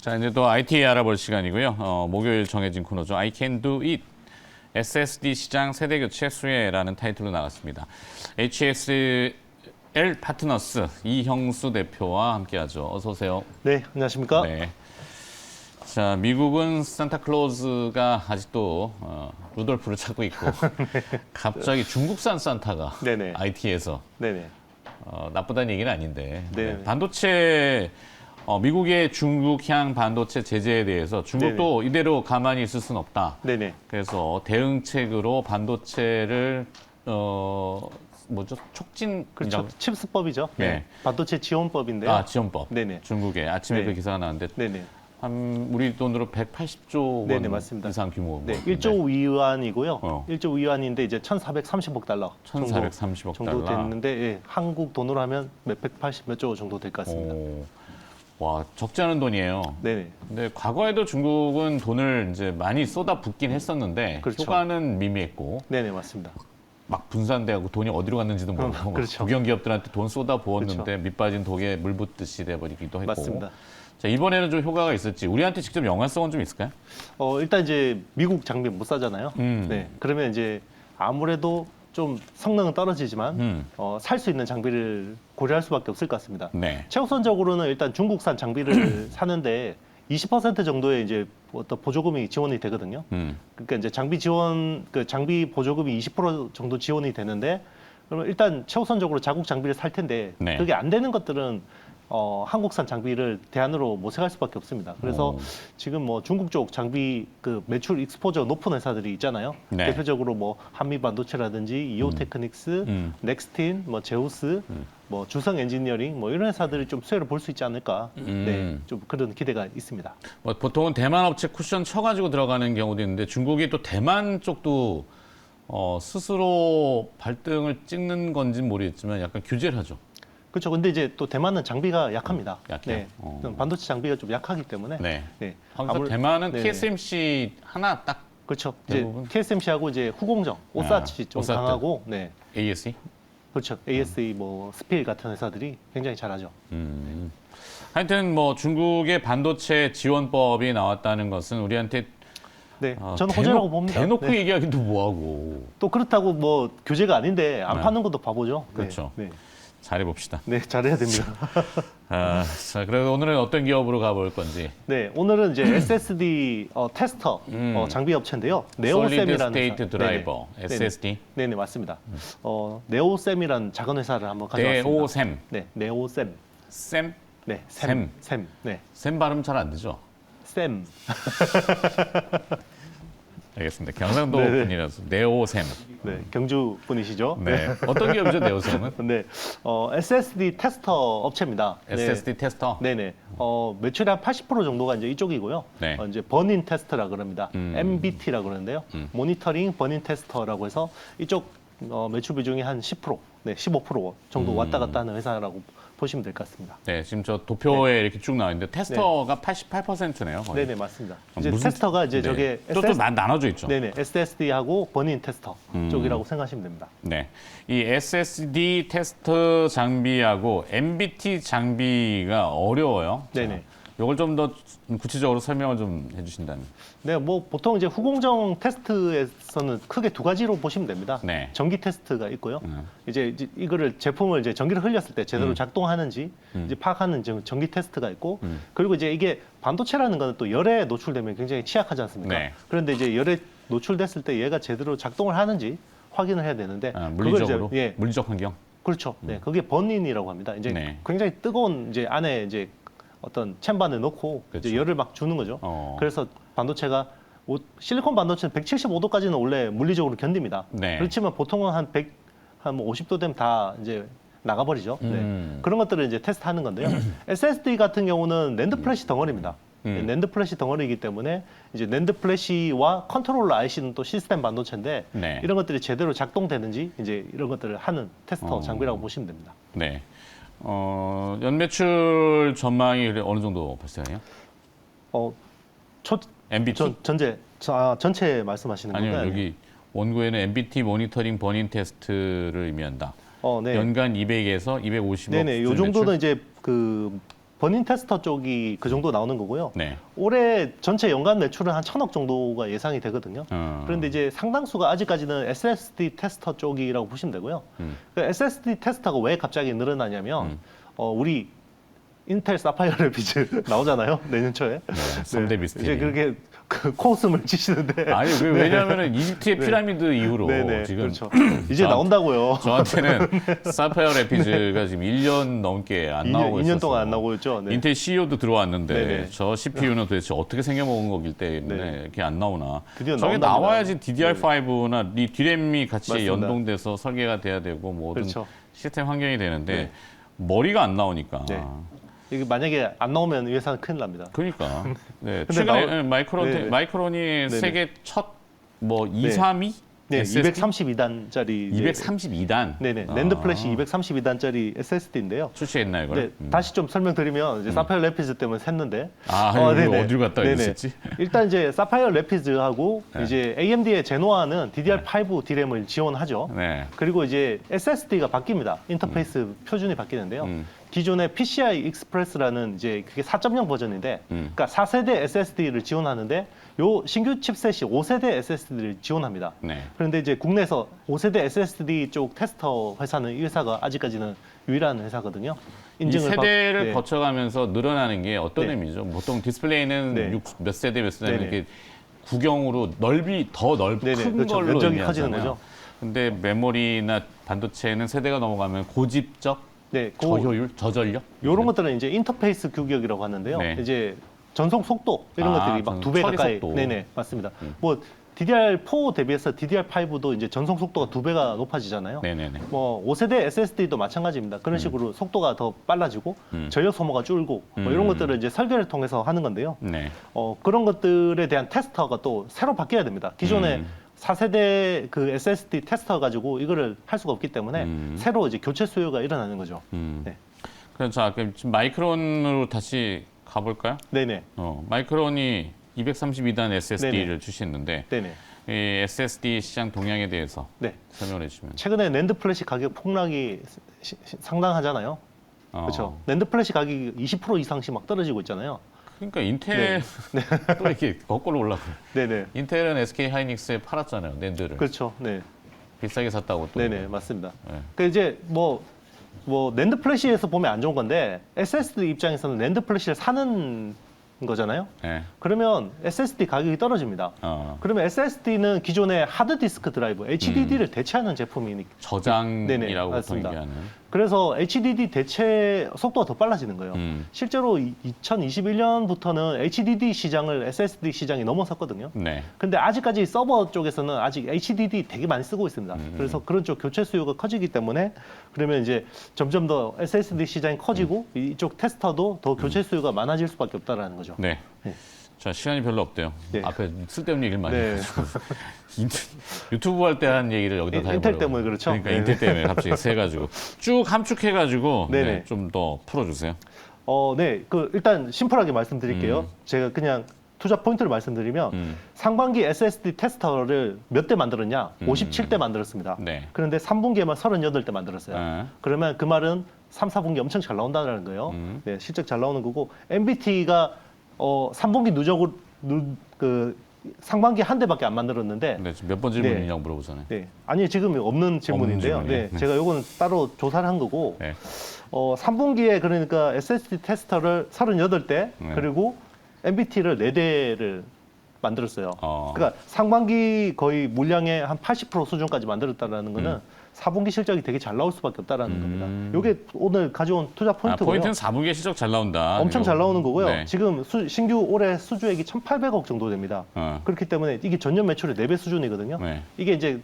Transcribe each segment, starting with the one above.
자, 이제 또 IT 알아볼 시간이고요. 목요일 정해진 코너죠. I can do it. SSD 시장 세대 교체 수혜라는 타이틀로 나갔습니다. HSL 파트너스 이형수 대표와 함께하죠. 어서 오세요. 네, 안녕하십니까? 네. 자, 미국은 산타클로즈가 아직도 루돌프를 찾고 있고 갑자기 중국산 산타가 네네. IT에서 네네. 나쁘다는 얘기는 아닌데 네. 반도체 미국의 중국향 반도체 제재에 대해서 중국도 이대로 가만히 있을 수는 없다. 네네. 그래서 대응책으로 반도체를 촉진 그렇죠. 칩스법이죠. 네. 반도체 지원법인데요. 지원법. 네네. 중국에 아침에 네. 그 기사가 나왔는데 네네. 한 우리 돈으로 180조 네네, 원 맞습니다. 이상 규모. 네, 1조 위안이고요. 1조 위안인데 이제 1,430억 달러 1,430억 정도 달러. 됐는데 예, 한국 돈으로 하면 180 몇 조 정도 될 것 같습니다. 와, 적지 않은 돈이에요. 네네. 근데 과거에도 중국은 돈을 이제 많이 쏟아붓긴 했었는데 그렇죠. 효과는 미미했고 네네, 맞습니다. 막 분산돼하고 돈이 어디로 갔는지도 모르고 그렇죠. 국영 기업들한테 돈 쏟아 부었는데 그렇죠. 밑빠진 독에 물 붓듯이 돼버리기도 했고. 맞습니다. 자, 이번에는 좀 효과가 있을지 우리한테 직접 연관성은 좀 있을까요? 일단 이제 미국 장비 못 사잖아요. 네. 그러면 이제 아무래도 좀 성능은 떨어지지만 살 수 있는 장비를 고려할 수밖에 없을 것 같습니다. 네. 최우선적으로는 일단 중국산 장비를 사는데 20% 정도의 이제 어떤 보조금이 지원이 되거든요. 그러니까 이제 장비 지원 장비 보조금이 20% 정도 지원이 되는데 그러면 일단 최우선적으로 자국 장비를 살 텐데 네. 그게 안 되는 것들은 한국산 장비를 대안으로 모색할 수밖에 없습니다. 그래서 지금 뭐 중국 쪽 장비 매출 익스포저 높은 회사들이 있잖아요. 네. 대표적으로 뭐 한미 반도체라든지 이오테크닉스, 넥스틴, 뭐 제우스, 뭐 주성 엔지니어링 뭐 이런 회사들이 좀 수혜를 볼 수 있지 않을까. 네, 좀 그런 기대가 있습니다. 보통은 대만 업체 쿠션 쳐가지고 들어가는 경우도 있는데 중국이 또 대만 쪽도 스스로 발등을 찍는 건지는 모르겠지만 약간 규제를 하죠. 그렇죠. 근데 이제 또 대만은 장비가 약합니다. 약해요? 네. 반도체 장비가 좀 약하기 때문에. 네. 네. 대만은 네네. TSMC 하나 딱 그렇죠. 대부분? 이제 TSMC하고 이제 후공정, 오사치 좀 오사트. 강하고, 네. ASE? 그렇죠. ASE 뭐 스필 같은 회사들이 굉장히 잘하죠. 하여튼 뭐 중국의 반도체 지원법이 나왔다는 것은 우리한테 네, 저는 호재라고 봅니다. 대놓고 네. 얘기하기도 뭐하고. 또 그렇다고 뭐 규제가 아닌데 안 네. 파는 것도 바보죠. 그렇죠. 네. 잘해봅시다. 네, 잘해야 됩니다. 자, 그래서 오늘은 어떤 기업으로 가볼 건지. 네, 오늘은 이제 SSD 테스터 장비 업체인데요. 솔리드 네오셈이라는 스테이트 드라이버, 네네. SSD. 네네, 맞습니다. 네오셈이라는 작은 회사를 한번 가져왔습니다. 네오셈. 네, 네오셈. 셈? 네, 셈. 셈. 네, 셈 발음 잘 안 되죠? 셈. 알겠습니다. 경상도 네네. 분이라서 네오셈. 네, 경주 분이시죠? 네. 어떤 기업이죠, 네오셈은? 네, SSD 테스터 업체입니다. SSD 네. 테스터. 네네. 매출의 한 80% 정도가 이제 이쪽이고요. 네. 이제 버닌 테스트라 그럽니다. MBT라 그러는데요. 모니터링 버닌 테스터라고 해서 이쪽 매출 비중이 한 10%, 네, 15% 정도 왔다 갔다 하는 회사라고 보시면 될 것 같습니다. 네, 지금 저 도표에 이렇게 쭉 나와 있는데 테스터가 88%네요. 거의. 네네, 맞습니다. 이제 무슨- 테스터가 이제 네. 저게 또 나눠져 있죠. 네네, SSD하고 버닌 테스터 쪽이라고 생각하시면 됩니다. 네, 이 SSD 테스트 장비하고 MBT 장비가 어려워요. 네네. 이걸 좀 더 구체적으로 설명을 좀 해주신다면. 네, 뭐 보통 이제 후공정 테스트에서는 크게 두 가지로 보시면 됩니다. 네. 전기 테스트가 있고요. 이제 이거를 제품을 이제 전기를 흘렸을 때 제대로 작동하는지 이제 파악하는 전기 테스트가 있고, 그리고 이제 이게 반도체라는 거는 또 열에 노출되면 굉장히 취약하지 않습니까? 네. 그런데 이제 열에 노출됐을 때 얘가 제대로 작동을 하는지 확인을 해야 되는데, 물리적으로, 그걸 이제, 예, 물리적 환경. 그렇죠. 네, 그게 버닌이라고 합니다. 이제 네. 굉장히 뜨거운 이제 안에 이제 어떤 챔버에 넣고 그렇죠. 이제 열을 막 주는 거죠. 어. 그래서 반도체가 실리콘 반도체는 175도까지는 원래 물리적으로 견딥니다. 네. 그렇지만 보통은 한 50도 되면 다 이제 나가버리죠. 네. 그런 것들을 이제 테스트하는 건데요. SSD 같은 경우는 낸드 플래시 덩어리입니다. 낸드 플래시 덩어리이기 때문에 이제 낸드 플래시와 컨트롤러 IC는 또 시스템 반도체인데 네. 이런 것들이 제대로 작동되는지 이제 이런 것들을 하는 테스터 장비라고 보시면 됩니다. 네. 연매출 전망이 어느 정도 발생해요? MBT? 전체 말씀하시는 아니요, 건가요? 여기 원고에는 MBT 모니터링 버닝 테스트를 의미한다. 네. 연간 200에서 250억 네네. 요 수준 정도는 매출? 이제 그 버닌 테스터 쪽이 그 정도 나오는 거고요. 네. 올해 전체 연간 매출은 한 1,000억 정도가 예상이 되거든요. 그런데 이제 상당수가 아직까지는 SSD 테스터 쪽이라고 보시면 되고요. 그 SSD 테스터가 왜 갑자기 늘어나냐면 우리 인텔 사파이어 래피즈 나오잖아요. 내년 초에. 네, 3대 미스테리. 이제 그렇게 그 코웃음을 치시는데. 아니 왜냐하면은 이집트의 피라미드 이후로 네네, 지금 그렇죠. 이제 나온다고요. 저한테는 사파이어 래피즈가 지금 1년 넘게 안 나오고 2년 있어서 동안 안 나오고 있죠. 네. 인텔 CEO도 들어왔는데 네네. 저 CPU는 도대체 어떻게 생겨먹은 거길 때문에 네. 이렇게 안 나오나. 드디어 저게 나온답니다. 나와야지 DDR5나 이 디램이 같이 맞습니다. 연동돼서 설계가 돼야 되고 모든 그렇죠. 시스템 환경이 되는데 네. 머리가 안 나오니까. 네. 이게 만약에 안 나오면 이 회사는 큰일 납니다. 그러니까. 네. 근데 최근에 마이크론이 네네. 세계 첫 뭐 2, 3위? 네, SSD? 232단짜리 232단. 네네. 낸드 플래시 232단짜리 SSD인데요. 출시했나 이걸? 네, 다시 좀 설명드리면 이제 사파이어 래피즈 때문에 샜는데. 이거 어디로 갔다 네네. 있었지? 일단 이제 사파이어 래피즈하고 네. 이제 AMD의 제노아는 DDR5 디램을 지원하죠. 네. 그리고 이제 SSD가 바뀝니다. 인터페이스 표준이 바뀌는데요. 기존의 PCI 익스프레스라는 이제 그게 4.0 버전인데, 그러니까 4세대 SSD를 지원하는데 요 신규 칩셋이 5세대 SSD를 지원합니다. 네. 그런데 이제 국내에서 5세대 SSD 쪽 테스터 회사는 이 회사가 아직까지는 유일한 회사거든요. 이 세대를 네. 거쳐가면서 늘어나는 게 어떤 네. 의미죠? 보통 디스플레이는 네. 몇 세대 몇 세대 네네. 이렇게 구경으로 더 넓은 네네. 큰 그렇죠. 걸로 면적이 의미하잖아요. 커지는 거죠. 근데 메모리나 반도체는 세대가 넘어가면 고집적 네, 저효율, 저전력 이런 것들은 이제 인터페이스 규격이라고 하는데요. 네. 이제 전송 속도 이런 것들이 막 2배 처리 가까이. 속도. 네네, 맞습니다. 뭐 DDR4 대비해서 DDR5도 이제 전송 속도가 2배가 높아지잖아요. 네네네. 뭐 5세대 SSD도 마찬가지입니다. 그런 식으로 속도가 더 빨라지고 전력 소모가 줄고 뭐 이런 것들을 이제 설계를 통해서 하는 건데요. 네. 그런 것들에 대한 테스터가 또 새로 바뀌어야 됩니다. 기존에 4세대 그 SSD 테스터 가지고 이거를 할 수가 없기 때문에 새로 이제 교체 수요가 일어나는 거죠. 네. 그럼 자, 그럼 지금 마이크론으로 다시 가볼까요? 네네. 마이크론이 232단 SSD를 네네. 출시했는데 네네. 이 SSD 시장 동향에 대해서 네. 설명해 주시면. 최근에 낸드 플래시 가격 폭락이 상당하잖아요. 그렇죠. 낸드 플래시 가격이 20% 이상씩 막 떨어지고 있잖아요. 그러니까 인텔 또 이렇게 거꾸로 올라가요. 네네. 인텔은 SK 하이닉스에 팔았잖아요, 낸드를. 그렇죠. 네. 비싸게 샀다고 또. 네네. 맞습니다. 네. 그 이제 뭐 낸드 플래시에서 보면 안 좋은 건데 SSD 입장에서는 낸드 플래시를 사는 거잖아요. 네. 그러면 SSD 가격이 떨어집니다. 그러면 SSD는 기존의 하드디스크 드라이브, HDD를 대체하는 제품이니까. 저장이라고 네네, 보통 맞습니다. 얘기하는. 그래서 HDD 대체 속도가 더 빨라지는 거예요. 실제로 2021년부터는 HDD 시장을 SSD 시장이 넘어섰거든요. 네. 근데 아직까지 서버 쪽에서는 아직 HDD 되게 많이 쓰고 있습니다. 그래서 그런 쪽 교체 수요가 커지기 때문에 그러면 이제 점점 더 SSD 시장이 커지고 이쪽 테스터도 더 교체 수요가 많아질 수밖에 없다라는 거죠. 네. 네. 자, 시간이 별로 없대요. 네. 앞에 쓸데없는 얘기를 많이 네. 해가지고. 유튜브 할 때 한 얘기를 여기다 다 해버려. 인텔 때문에 그렇죠. 그러니까 네. 인텔 때문에 갑자기 세가지고 쭉 함축해가지고 네네. 좀 더 풀어주세요. 네. 일단 심플하게 말씀드릴게요. 제가 그냥 투자 포인트를 말씀드리면 상반기 SSD 테스터를 몇 대 만들었냐? 57대 만들었습니다. 네. 그런데 3분기에만 38대 만들었어요. 네. 그러면 그 말은 3, 4분기 엄청 잘 나온다는 거예요. 네, 실적 잘 나오는 거고 MBT가 3분기 누적으로 상반기 한 대밖에 안 만들었는데 네, 지금 몇 번 질문이냐고 물어보잖아요. 네. 아니 지금 없는 질문인데요. 질문이에요? 네. 제가 요거는 따로 조사를 한 거고 네. 3분기에 그러니까 SSD 테스터를 38대 네. 그리고 MBT를 4대를 만들었어요. 어. 그러니까 상반기 거의 물량의 한 80% 수준까지 만들었다라는 거는 4분기 실적이 되게 잘 나올 수밖에 없다라는 겁니다. 이게 오늘 가져온 투자 포인트고요. 포인트는 4분기에 실적 잘 나온다. 엄청 잘 나오는 거고요. 네. 지금 신규 올해 수주액이 1,800억 정도 됩니다. 그렇기 때문에 이게 전년 매출의 4배 수준이거든요. 네. 이게 이제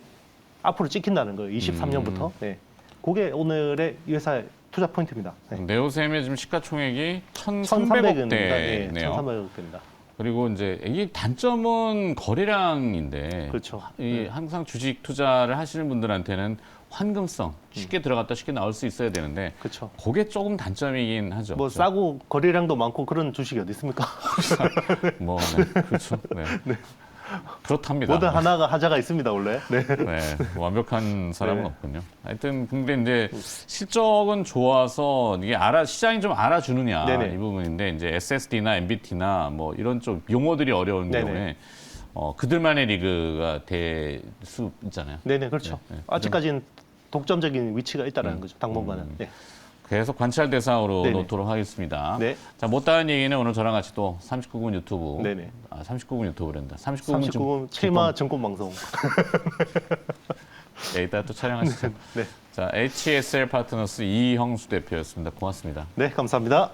앞으로 찍힌다는 거예요. 23년부터. 네. 그게 오늘의 이 회사의 투자 포인트입니다. 네. 네오셈의 지금 시가총액이 1,300억입니다. 1,300억대네요. 네, 1,300억대입니다. 그리고 이제 이 단점은 거래량인데 그렇죠. 이 항상 주식 투자를 하시는 분들한테는 환금성 쉽게 들어갔다 쉽게 나올 수 있어야 되는데 그렇죠. 그게 조금 단점이긴 하죠. 뭐 그렇죠? 싸고 거래량도 많고 그런 주식이 어디 있습니까? 뭐 네, 그렇죠. 네. 그렇답니다. 모든 하나가 하자가 있습니다 원래. 네. 네, 완벽한 사람은 네. 없군요. 하여튼 근데 이제 실적은 좋아서 이게 시장이 좀 알아주느냐 네네. 이 부분인데 이제 SSD나 MBT나 뭐 이런 쪽 용어들이 어려운 네네. 경우에 그들만의 리그가 될 수 있잖아요. 네네 그렇죠. 네, 네. 아직까지는 독점적인 위치가 있다라는 거죠. 당분간은. 네. 계속 관찰 대상으로 네네. 놓도록 하겠습니다. 네. 자, 못다한 얘기는 오늘 저랑 같이 또 39분 유튜브. 네네. 39분 유튜브랜다. 39분 39분 최마 증권 방송. 네, 이따 또 촬영하시죠. 네. 자, HSL 파트너스 이형수 대표였습니다. 고맙습니다. 네 감사합니다.